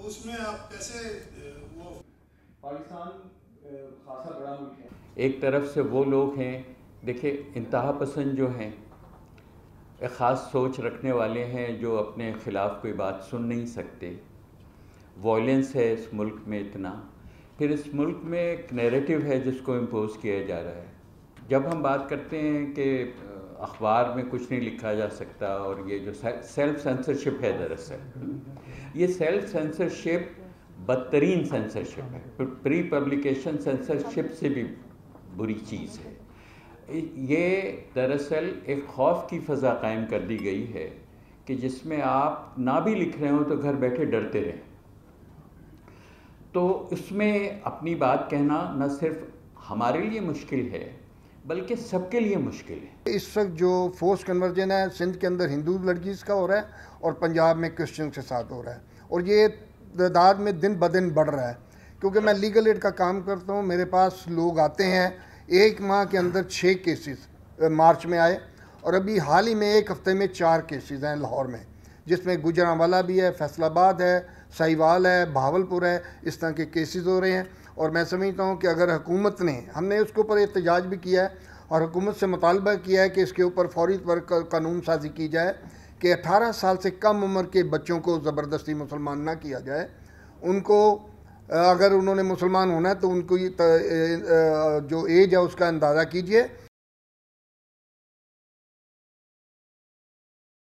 उसमें आप कैसे वो पाकिस्तान खासा बड़ा मुल्क है। एक तरफ से वो लोग हैं, देखिए इंतहा पसंद जो हैं, एक ख़ास सोच रखने वाले हैं जो अपने ख़िलाफ़ कोई बात सुन नहीं सकते। वॉयलेंस है इस मुल्क में इतना, फिर इस मुल्क में एक नैरेटिव है जिसको इम्पोज़ किया जा रहा है। जब हम बात करते हैं कि अखबार में कुछ नहीं लिखा जा सकता, और ये जो सेल्फ सेंसरशिप है, दरअसल ये सेल्फ सेंसरशिप बदतरीन सेंसरशिप है, प्री पब्लिकेशन सेंसरशिप से भी बुरी चीज़ है। ये दरअसल एक खौफ की फ़ज़ा कायम कर दी गई है कि जिसमें आप ना भी लिख रहे हो तो घर बैठे डरते रहें। तो इसमें अपनी बात कहना न सिर्फ हमारे लिए मुश्किल है बल्कि सबके लिए मुश्किल है। इस वक्त जो फोर्स कन्वर्जन है सिंध के अंदर हिंदू लड़की का हो रहा है और पंजाब में क्रिश्चियन के साथ हो रहा है, और ये तादाद में दिन ब दिन बढ़ रहा है। क्योंकि मैं लीगल एड का काम करता हूँ, मेरे पास लोग आते हैं, एक माह के अंदर 6 केसेस मार्च में आए, और अभी हाल ही में एक हफ्ते में 4 केसेस हैं लाहौर में, जिसमें गुजरांवाला भी है, फैसलाबाद है, साहिवाल है, भावलपुर है, इस तरह के केसेस हो रहे हैं। और मैं समझता हूँ कि अगर हुकूमत ने, हमने उसके ऊपर एहतजाज भी किया है और हुकूमत से मुतालबा किया है कि इसके ऊपर फौरी तौर पर कानून साजी की जाए कि 18 साल से कम उम्र के बच्चों को ज़बरदस्ती मुसलमान ना किया जाए। उनको अगर उन्होंने मुसलमान होना है तो उनको जो एज है उसका अंदाज़ा कीजिए